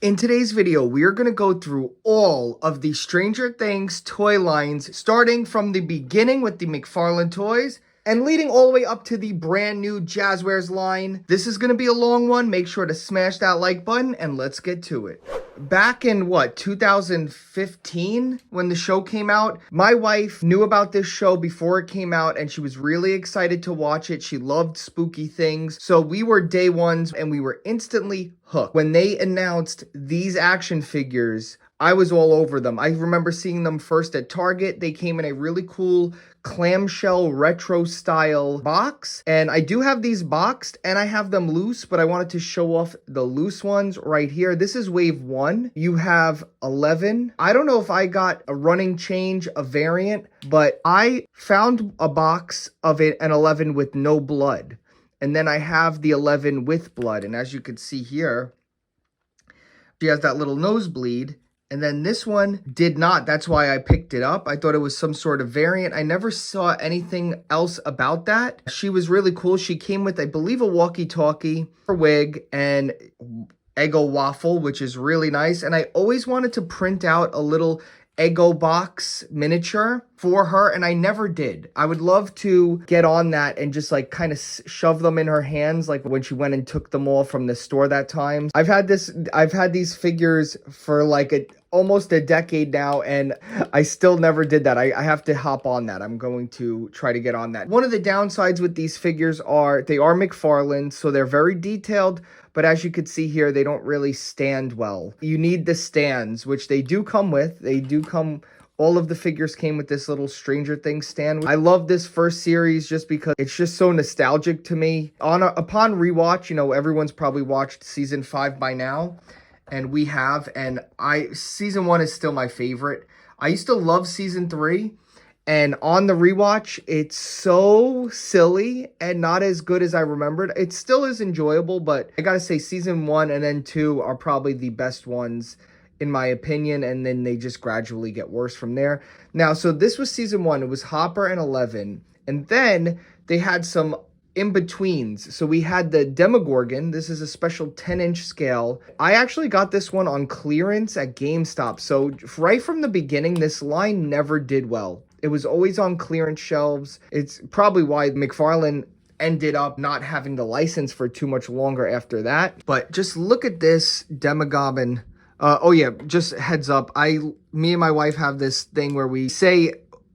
In today's video, we are going to go through all of the Stranger Things toy lines, starting from the beginning with the McFarlane Toys and leading all the way up to the brand new Jazwares line. This is going to be a long one. Make sure to smash that like button and let's get to it. Back in 2015, when the show came out, my wife knew about this show before it came out and she was really excited to watch it. She loved spooky things. So we were day ones and we were instantly hooked. When they announced these action figures, I was all over them. I remember seeing them first at Target. They came in a really cool clamshell retro style box, and I do have these boxed and I have them loose, but I wanted to show off the loose ones right here. This is wave 1. You have 11. I don't know if I got a running change, a variant, but I found a box of it, an 11 with no blood, and then I have the 11 with blood, and as you can see here, she has that little nosebleed. And then this one did not. That's why I picked it up. I thought it was some sort of variant. I never saw anything else about that. She was really cool. She came with, I believe, a walkie-talkie, a wig, and Eggo waffle, which is really nice. And I always wanted to print out a little Eggo box miniature for her, and I never did. I would love to get on that and just like kind of shove them in her hands, like when she went and took them all from the store that time. I've had these figures for like almost a decade now, and I still never did that. I have to hop on that. I'm going to try to get on that. One of the downsides with these figures are they are McFarland, so they're very detailed, but as you can see here, they don't really stand well. You need the stands, which they do come with. All of the figures came with this little Stranger Things stand. I love this first series just because it's just so nostalgic to me. Upon rewatch, everyone's probably watched season 5 by now, and we have, and season 1 is still my favorite. I used to love season 3, and on the rewatch, it's so silly and not as good as I remembered. It still is enjoyable, but I gotta say season 1 and then 2 are probably the best ones in my opinion, and then they just gradually get worse from there. Now, so this was season 1. It was Hopper and 11, and then they had some in-betweens. So we had the Demogorgon. This is a special 10-inch scale. I actually got this one on clearance at GameStop. So right from the beginning, this line never did well. It was always on clearance shelves. It's probably why McFarlane ended up not having the license for too much longer after that. But just look at this Demogorgon. Oh yeah, just heads up. Me and my wife have this thing where we say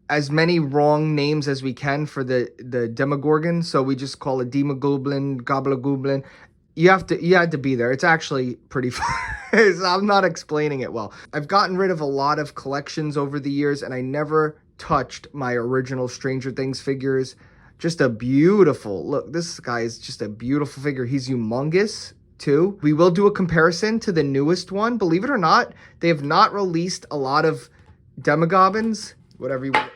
as many wrong names as we can for the Demogorgon. So we just call it Demogorgon, Gobbler. You had to be there. It's actually pretty fun. I'm not explaining it well. I've gotten rid of a lot of collections over the years, and I never touched my original Stranger Things figures. Just a beautiful, look, this guy is just a beautiful figure. He's humongous too. We will do a comparison to the newest one. Believe it or not, they have not released a lot of Demogorgons, whatever you want.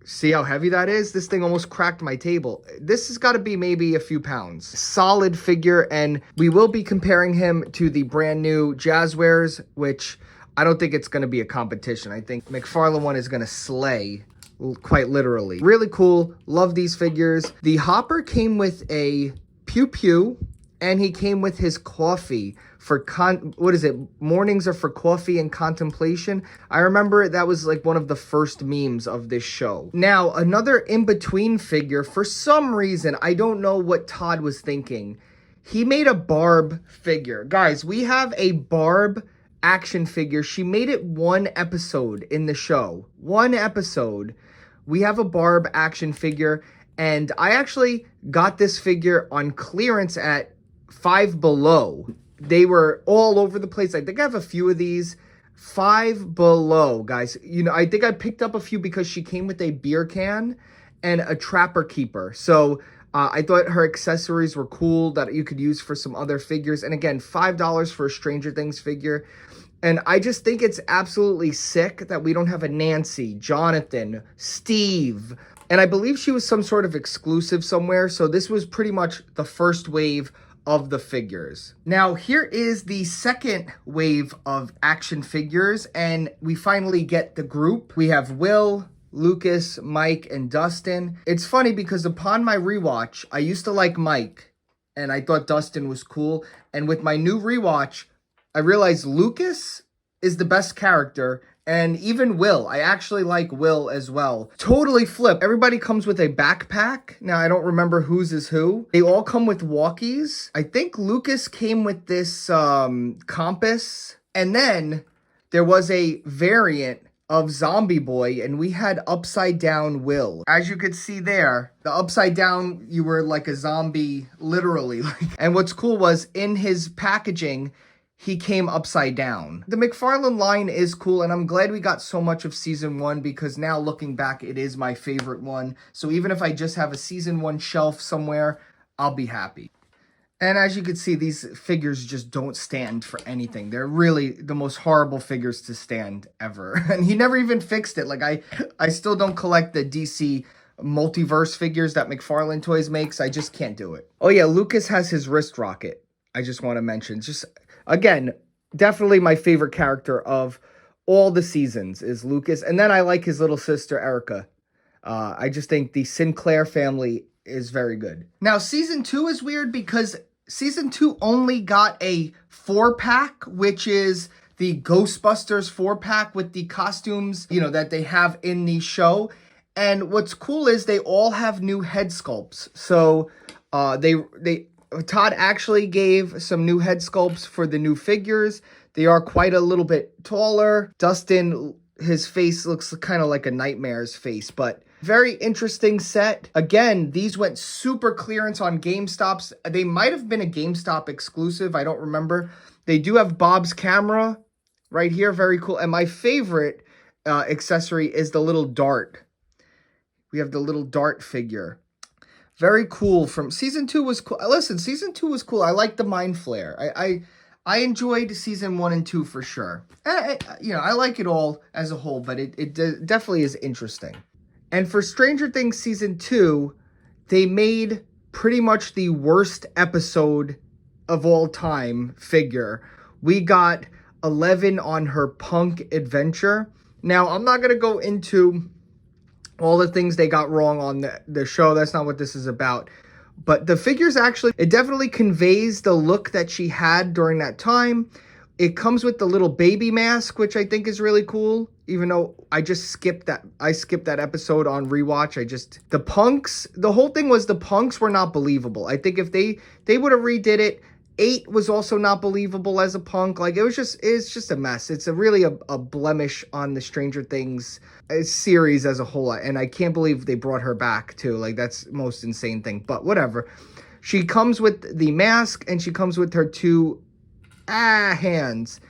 See how heavy that is? This thing almost cracked my table. This has got to be maybe a few pounds. Solid figure, and we will be comparing him to the brand new Jazwares, which I don't think it's going to be a competition. I think McFarlane one is going to slay, quite literally. Really cool. Love these figures. The Hopper came with a Pew Pew, and he came with his coffee for mornings are for coffee and contemplation. I remember that was like one of the first memes of this show. Now, another in-between figure, for some reason, I don't know what Todd was thinking. He made a Barb figure. Guys, we have a Barb action figure. She made it one episode in the show. One episode. We have a Barb action figure, and I actually got this figure on clearance at Five Below. They were all over the place. I think I have a few of these. Five Below, guys. I think I picked up a few because she came with a beer can and a Trapper Keeper. So I thought her accessories were cool that you could use for some other figures. And again, $5 for a Stranger Things figure. And I just think it's absolutely sick that we don't have a Nancy, Jonathan, Steve. And I believe she was some sort of exclusive somewhere. So this was pretty much the first wave of the figures. Now, here is the second wave of action figures, and we finally get the group. We have Will, Lucas, Mike, and Dustin. It's funny because upon my rewatch, I used to like Mike, and I thought Dustin was cool. And with my new rewatch, I realized Lucas is the best character, and even Will. I actually like Will as well. Totally flip. Everybody comes with a backpack. Now, I don't remember whose is who. They all come with walkies. I think Lucas came with this compass. And then there was a variant of Zombie Boy, and we had Upside Down Will. As you could see there, the upside down, you were like a zombie, literally. And what's cool was in his packaging, he came upside down. The McFarlane line is cool, and I'm glad we got so much of season 1, because now looking back, it is my favorite one. So even if I just have a season 1 shelf somewhere, I'll be happy. And as you can see, these figures just don't stand for anything. They're really the most horrible figures to stand ever. And he never even fixed it. Like, I still don't collect the DC multiverse figures that McFarlane Toys makes. I just can't do it. Oh yeah, Lucas has his wrist rocket. I just want to mention. Just, again, definitely my favorite character of all the seasons is Lucas. And then I like his little sister, Erica. I just think the Sinclair family is very good. Now, season 2 is weird because season 2 only got a 4-pack, which is the Ghostbusters 4-pack with the costumes, you know, that they have in the show. And what's cool is they all have new head sculpts. So Todd actually gave some new head sculpts for the new figures. They are quite a little bit taller. Dustin, his face looks kind of like a Nightmare's face, but very interesting set. Again, these went super clearance on GameStops. They might have been a GameStop exclusive. I don't remember. They do have Bob's camera right here. Very cool. And my favorite accessory is the little dart. We have the little dart figure. Very cool. From season 2 was cool. Listen, season 2 was cool. I like the Mind Flare. I enjoyed season 1 and 2 for sure. You know, I like it all as a whole, but it definitely is interesting. And for Stranger Things season 2, they made pretty much the worst episode of all time figure. We got 11 on her punk adventure. Now, I'm not going to go into all the things they got wrong on the show. That's not what this is about. But the figures actually, it definitely conveys the look that she had during that time. It comes with the little baby mask, which I think is really cool. Even though I just skipped that. I skipped that episode on rewatch. The punks, the whole thing was the punks were not believable. I think if they would have redid it, 8 was also not believable as a punk. Like, it's just a mess. It's really a blemish on the Stranger Things series as a whole. And I can't believe they brought her back too. Like, that's the most insane thing, but whatever. She comes with the mask, and she comes with her 2 hands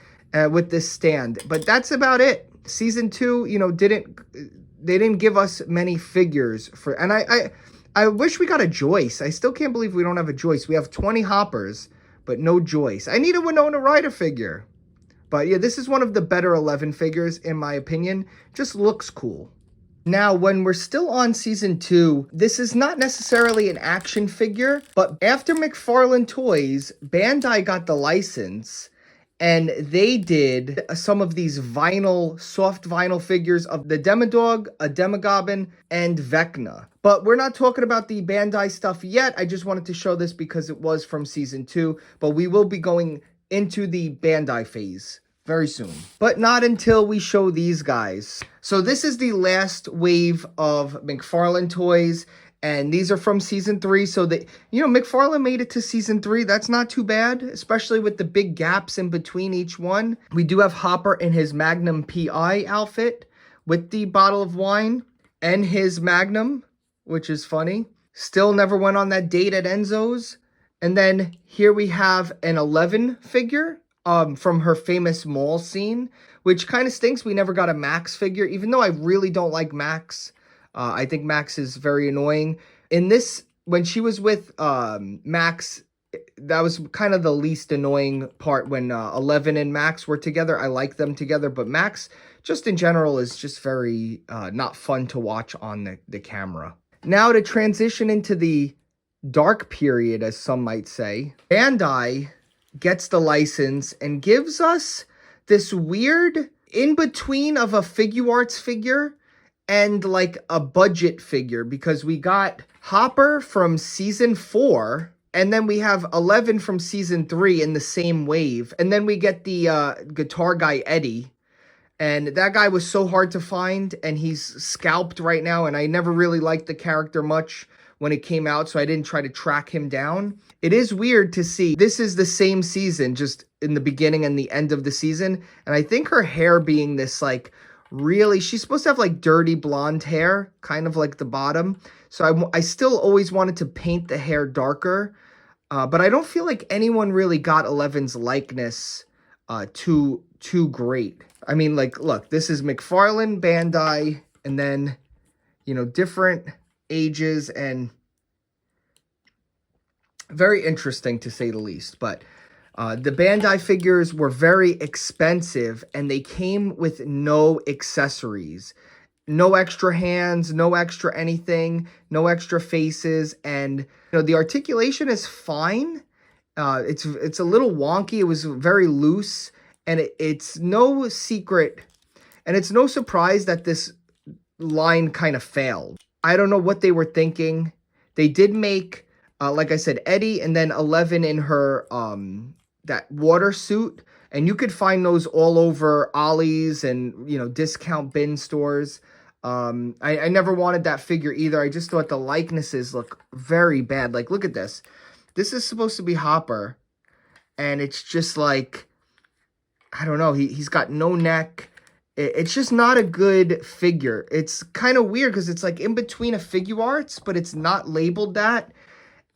with this stand. But that's about it. Season 2, you know, they didn't give us many figures for, and I wish we got a Joyce. I still can't believe we don't have a Joyce. We have 20 Hoppers, but no Joyce. I need a Winona Ryder figure. But yeah, this is one of the better 11 figures, in my opinion. Just looks cool. Now, when we're still on season 2, this is not necessarily an action figure, but after McFarlane Toys, Bandai got the license, and they did some of these soft vinyl figures of the Demogorgon, a Demogorgon, and Vecna. But we're not talking about the Bandai stuff yet. I just wanted to show this because it was from season 2, but we will be going into the Bandai phase very soon. But not until we show these guys. So this is the last wave of McFarlane Toys, and these are from season 3. So McFarlane made it to season 3. That's not too bad, especially with the big gaps in between each one. We do have Hopper in his Magnum PI outfit with the bottle of wine and his Magnum, which is funny. Still never went on that date at Enzo's. And then here we have an 11 figure from her famous mall scene, which kind of stinks. We never got a Max figure, even though I really don't like Max. I think Max is very annoying. In this, when she was with Max, that was kind of the least annoying part when 11 and Max were together. I like them together, but Max, just in general, is just very not fun to watch on the camera. Now to transition into the dark period, as some might say, Bandai gets the license and gives us this weird in-between of a Figuarts figure and like a budget figure, because we got Hopper from season 4, And then we have 11 from season 3 in the same wave. And then we get the guitar guy, Eddie. And that guy was so hard to find, and he's scalped right now, and I never really liked the character much when it came out, so I didn't try to track him down. It is weird to see. This is the same season, just in the beginning and the end of the season, and I think her hair being this, like, really, she's supposed to have, like, dirty blonde hair, kind of like the bottom, so I still always wanted to paint the hair darker, but I don't feel like anyone really got Eleven's likeness too great. I mean, like, look, this is McFarlane, Bandai, and then, you know, different ages, and very interesting to say the least. But the Bandai figures were very expensive, and they came with no accessories. No extra hands, no extra anything, no extra faces, and, you know, the articulation is fine. It's a little wonky. It was very loose. And it's no secret, and it's no surprise that this line kind of failed. I don't know what they were thinking. They did make, like I said, Eddie, and then 11 in her, that water suit. And you could find those all over Ollie's and, you know, discount bin stores. I never wanted that figure either. I just thought the likenesses look very bad. Like, look at this. This is supposed to be Hopper, and it's just like, I don't know, he's got no neck. It's just not a good figure. It's kind of weird because it's like in between a figure arts, but it's not labeled that.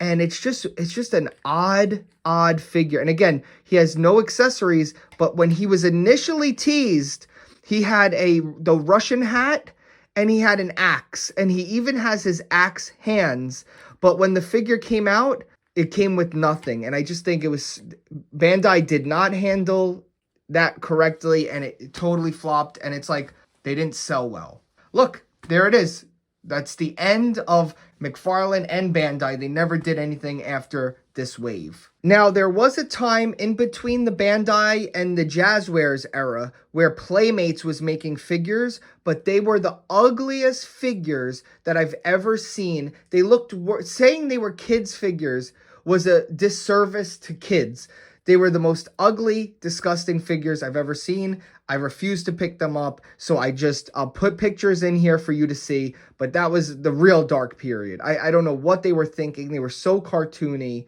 And it's just an odd figure. And again, he has no accessories, but when he was initially teased, he had the Russian hat, and he had an axe, and he even has his axe hands. But when the figure came out, it came with nothing. And I just think Bandai did not handle that correctly, and it totally flopped, and it's like they didn't sell well. Look, there it is. That's the end of McFarlane and Bandai. They never did anything after this wave. Now, there was a time in between the Bandai and the Jazwares era where Playmates was making figures, but they were the ugliest figures that I've ever seen. They looked, saying they were kids' figures was a disservice to kids. They were the most ugly, disgusting figures I've ever seen. I refuse to pick them up, so I'll put pictures in here for you to see, but that was the real dark period. I don't know what they were thinking. They were so cartoony.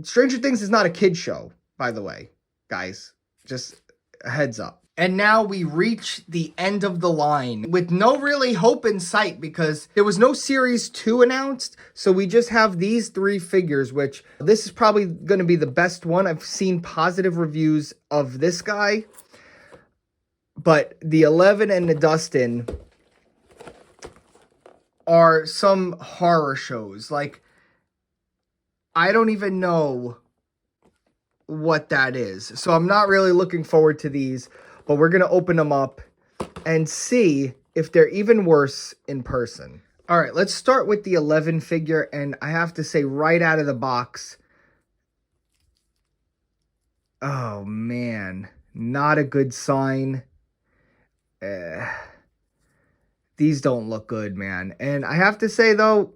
Stranger Things is not a kid show, by the way, guys. Just a heads up. And now we reach the end of the line with no really hope in sight because there was no Series 2 announced. So we just have these 3 figures, which this is probably going to be the best one. I've seen positive reviews of this guy. But the 11 and the Dustin are some horror shows. Like, I don't even know what that is. So I'm not really looking forward to these. But we're going to open them up and see if they're even worse in person. All right, let's start with the 11 figure. And I have to say right out of the box, oh, man, not a good sign. These don't look good, man. And I have to say, though,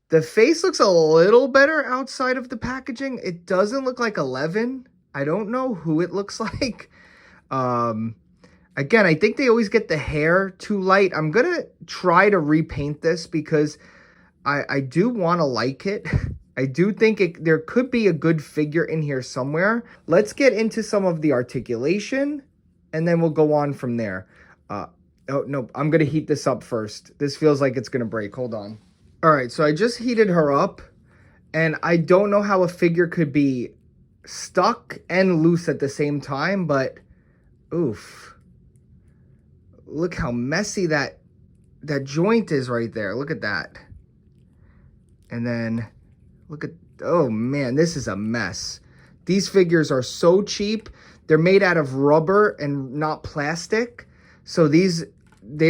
the face looks a little better outside of the packaging. It doesn't look like 11. I don't know who it looks like. Again, I think they always get the hair too light. I'm going to try to repaint this because I do want to like it. I do think there could be a good figure in here somewhere. Let's get into some of the articulation and then we'll go on from there. Oh, no, I'm going to heat this up first. This feels like it's going to break. Hold on. All right, so I just heated her up and I don't know how a figure could be stuck and loose at the same time, but oof. Look how messy that joint is right there. Look at that. And then look at, oh man, this is a mess. These figures are so cheap. They're made out of rubber and not plastic. So they're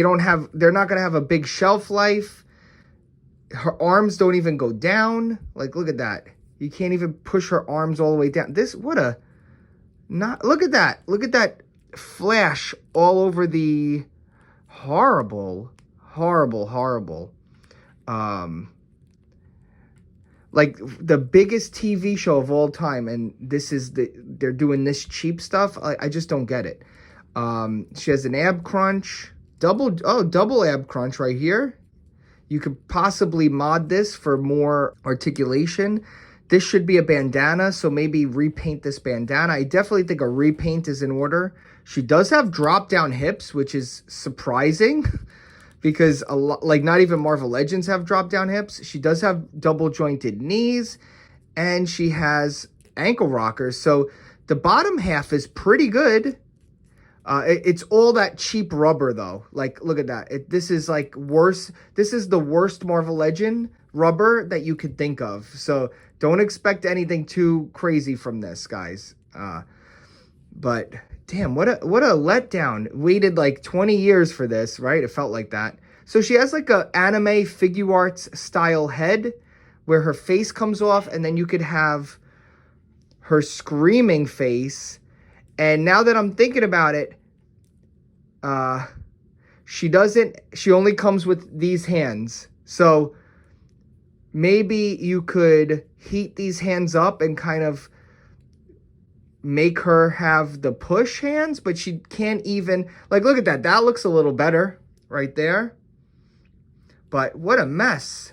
not going to have a big shelf life. Her arms don't even go down. Like, look at that. You can't even push her arms all the way down. Look at that. Look at that flash all over the horrible. like the biggest TV show of all time, and they're doing this cheap stuff. I just don't get it. She has an ab crunch, double ab crunch right here. You could possibly mod this for more articulation. This should be a bandana, so maybe repaint this bandana. I definitely think a repaint is in order. She does have drop down hips, which is surprising because like not even Marvel Legends have drop down hips. She does have double jointed knees, and she has ankle rockers. So the bottom half is pretty good. It's all that cheap rubber though. Like, look at that. This is like worse. This is the worst Marvel Legend rubber that you could think of. So don't expect anything too crazy from this, guys. But damn, what a letdown. Waited like 20 years for this, right? It felt like that. So she has like a anime figure arts style head where her face comes off, and then you could have her screaming face. And now that I'm thinking about it, she only comes with these hands. So maybe you could heat these hands up and kind of make her have the push hands, but she can't even, like, look at that. That looks a little better right there. But what a mess.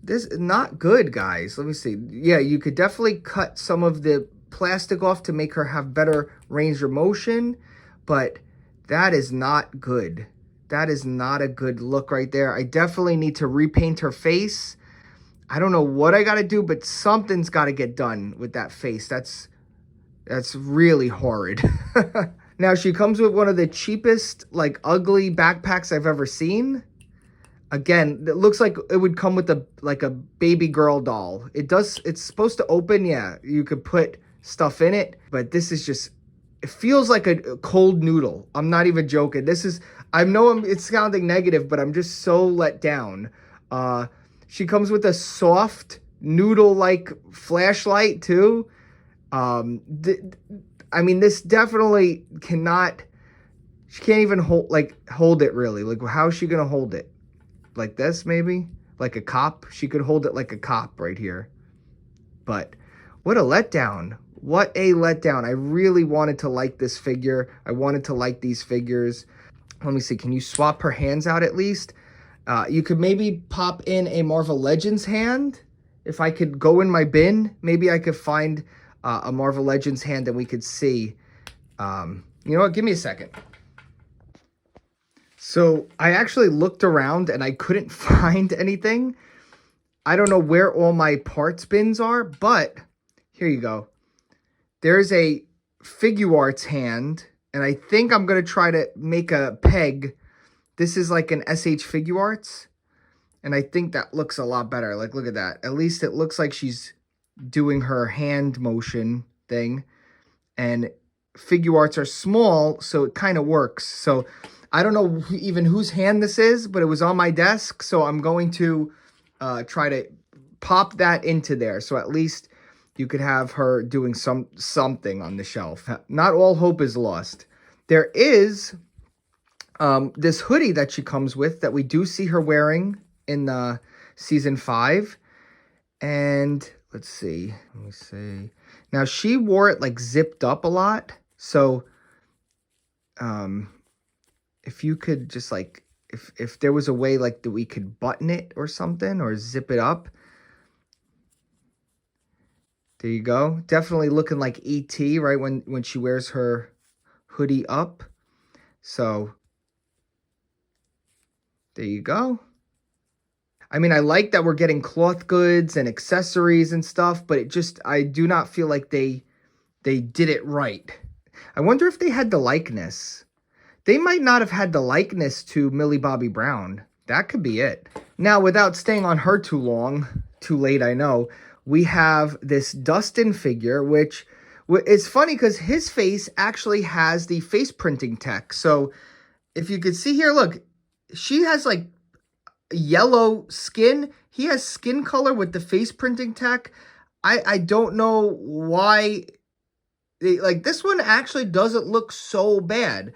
This is not good, guys. Let me see. Yeah, you could definitely cut some of the plastic off to make her have better range of motion, but that is not good. That is not a good look right there. I definitely need to repaint her face. I don't know what I got to do, but something's got to get done with that face. That's really horrid. Now, she comes with one of the cheapest, like, ugly backpacks I've ever seen. Again, it looks like it would come with a baby girl doll. It's supposed to open. Yeah, you could put stuff in it, but this is just, it feels like a cold noodle. I'm not even joking. I know it's sounding negative, but I'm just so let down. She comes with a soft noodle-like flashlight too. I mean, this definitely cannot, she can't even hold it really. Like, how is she gonna hold it? Like this, maybe? Like a cop? She could hold it like a cop right here. But what a letdown. What a letdown. I really wanted to like this figure. I wanted to like these figures. Let me see. Can you swap her hands out at least? You could maybe pop in a Marvel Legends hand. If I could go in my bin, maybe I could find a Marvel Legends hand and we could see. You know what? Give me a second. So I actually looked around and I couldn't find anything. I don't know where all my parts bins are, but here you go. There's a figure arts hand, and I think I'm going to try to make a peg. This is like an SH Figure Arts, and I think that looks a lot better. Like, look at that. At least it looks like she's doing her hand motion thing, and figure arts are small, so it kind of works. So I don't know even whose hand this is, but it was on my desk, so I'm going to try to pop that into there. So at least you could have her doing something on the shelf. Not all hope is lost. There is this hoodie that she comes with that we do see her wearing in season 5. And let's see. Let me see. Now, she wore it like zipped up a lot. So if you could just like, if there was a way like that we could button it or something or zip it up. There you go. Definitely looking like E.T., right, when she wears her hoodie up. So there you go. I mean, I like that we're getting cloth goods and accessories and stuff, but I do not feel like they did it right. I wonder if they had the likeness. They might not have had the likeness to Millie Bobby Brown. That could be it. Now, without staying on her too long, too late, I know, we have this Dustin figure, which is funny because his face actually has the face printing tech. So if you could see here, look, she has like yellow skin. He has skin color with the face printing tech. I don't know why. Like, this one actually doesn't look so bad.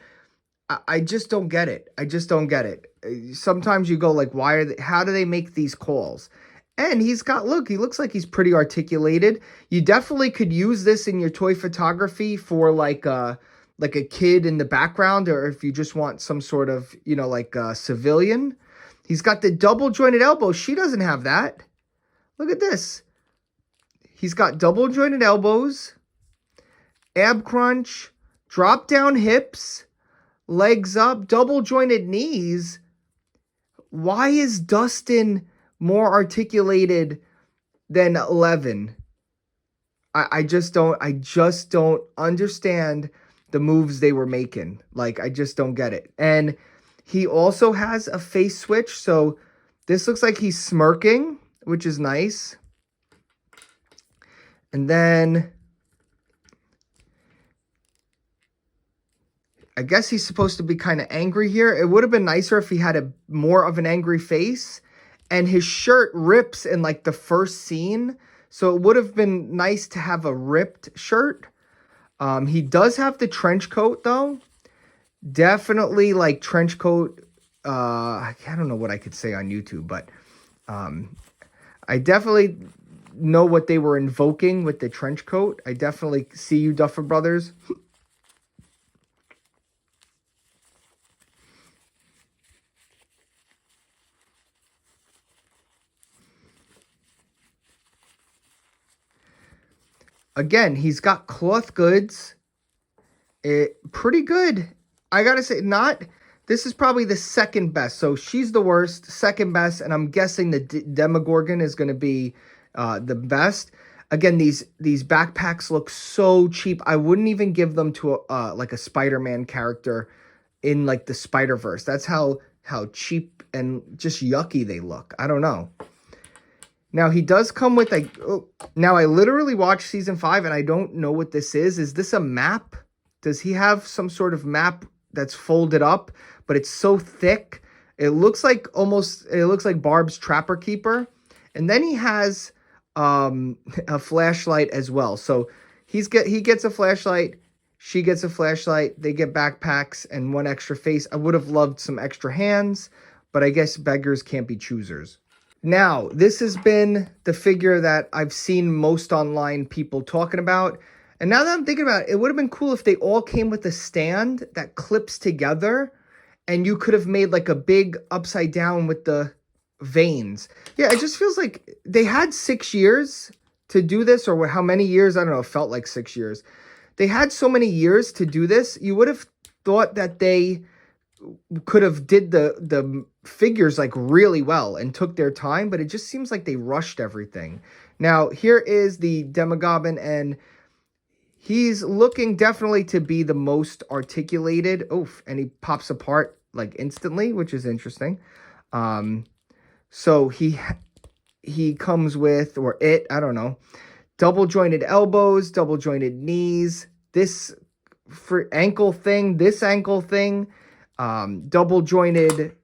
I just don't get it. I just don't get it. Sometimes you go like, how do they make these calls? And he's got, look, he looks like he's pretty articulated. You definitely could use this in your toy photography for like a kid in the background, or if you just want some sort of, you know, like a civilian. He's got the double jointed elbows. She doesn't have that. Look at this. He's got double jointed elbows, ab crunch, drop down hips, legs up, double jointed knees. Why is Dustin more articulated than 11? I just don't understand the moves they were making. Like, I just don't get it. And he also has a face switch, so this looks like he's smirking, which is nice. And then I guess he's supposed to be kind of angry here. It would have been nicer if he had a more of an angry face. And his shirt rips in like the first scene. So it would have been nice to have a ripped shirt. He does have the trench coat though. Definitely like trench coat. I don't know what I could say on YouTube, but I definitely know what they were invoking with the trench coat. I definitely see you, Duffer Brothers. Again, he's got cloth goods. Pretty good. I gotta say, this is probably the second best. So she's the worst, second best, and I'm guessing the Demogorgon is going to be the best. Again, these backpacks look so cheap. I wouldn't even give them to like a Spider-Man character in like the Spider-Verse. That's how cheap and just yucky they look. I don't know. Now, he does come with a... Oh, now, I literally watched Season 5, and I don't know what this is. Is this a map? Does he have some sort of map that's folded up, but it's so thick? It looks like Barb's Trapper Keeper. And then he has a flashlight as well. So he gets a flashlight. She gets a flashlight. They get backpacks and one extra face. I would have loved some extra hands, but I guess beggars can't be choosers. Now, this has been the figure that I've seen most online people talking about. And now that I'm thinking about it, it would have been cool if they all came with a stand that clips together and you could have made like a big upside down with the veins. Yeah, it just feels like they had 6 years to do this, or how many years? I don't know. It felt like 6 years. They had so many years to do this. You would have thought that they could have did the figures like really well and took their time, but it just seems like they rushed everything. Now, here is the Demogorgon, and he's looking definitely to be the most articulated. Oof, and he pops apart like instantly, which is interesting. So he comes with, or it, I don't know, double jointed elbows, double jointed knees, this for ankle thing, this ankle thing, double jointed,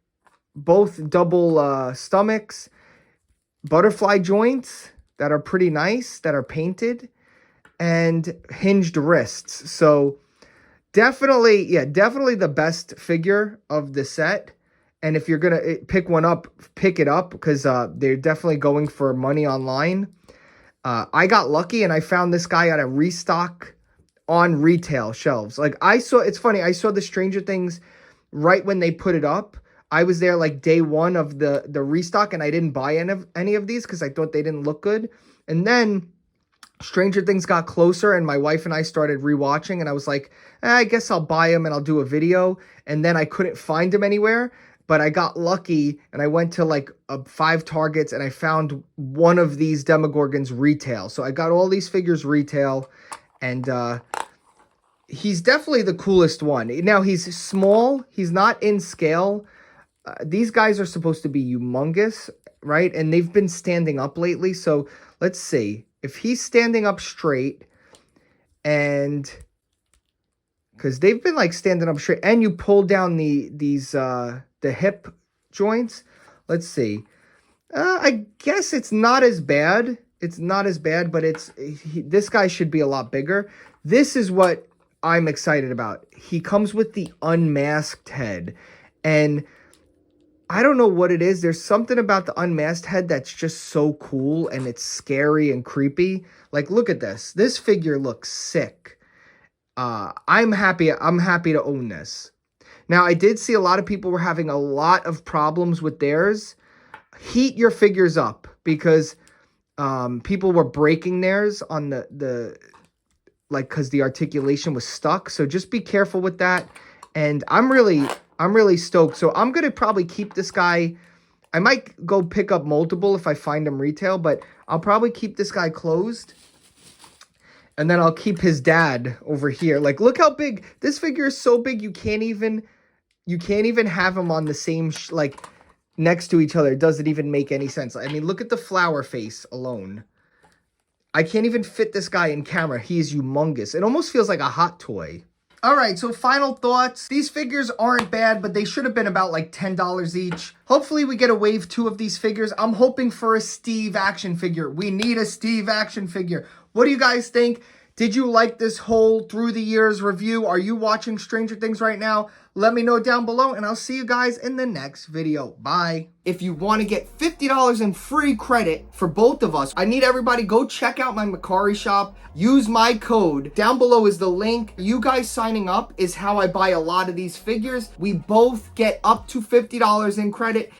both double stomachs, butterfly joints that are pretty nice, that are painted, and hinged wrists. So definitely the best figure of the set. And if you're going to pick one up, pick it up, because they're definitely going for money online. I got lucky and I found this guy at a restock on retail shelves. Like it's funny, I saw the Stranger Things right when they put it up. I was there like day one of the restock, and I didn't buy any of these because I thought they didn't look good. And then Stranger Things got closer, and my wife and I started rewatching, and I was like, I guess I'll buy them and I'll do a video. And then I couldn't find them anywhere, but I got lucky, and I went to like 5 Targets, and I found one of these Demogorgons retail. So I got all these figures retail, and he's definitely the coolest one. Now, he's small. He's not in scale. These guys are supposed to be humongous, right? And they've been standing up lately. So let's see. If he's standing up straight, and because they've been like standing up straight, and you pull down the hip joints. Let's see. I guess it's not as bad. It's not as bad, but this guy should be a lot bigger. This is what I'm excited about. He comes with the unmasked head, and I don't know what it is. There's something about the unmasked head that's just so cool, and it's scary and creepy. Like, look at this. This figure looks sick. I'm happy to own this. Now, I did see a lot of people were having a lot of problems with theirs. Heat your figures up, because people were breaking theirs on the like, because the articulation was stuck. So just be careful with that. And I'm really stoked. So I'm gonna probably keep this guy. I might go pick up multiple if I find them retail, but I'll probably keep this guy closed. And then I'll keep his dad over here. Like, look how big this figure is. So big you can't even have him on the same like next to each other. It doesn't even make any sense. I mean, look at the flower face alone. I can't even fit this guy in camera. He's humongous. It almost feels like a hot toy. All right, so final thoughts. These figures aren't bad, but they should have been about like $10 each. Hopefully we get a wave 2 of these figures. I'm hoping for a Steve action figure. We need a Steve action figure. What do you guys think? Did you like this whole through the years review? Are you watching Stranger Things right now? Let me know down below, and I'll see you guys in the next video. Bye. If you want to get $50 in free credit for both of us, I need everybody go check out my Mercari shop. Use my code. Down below is the link. You guys signing up is how I buy a lot of these figures. We both get up to $50 in credit,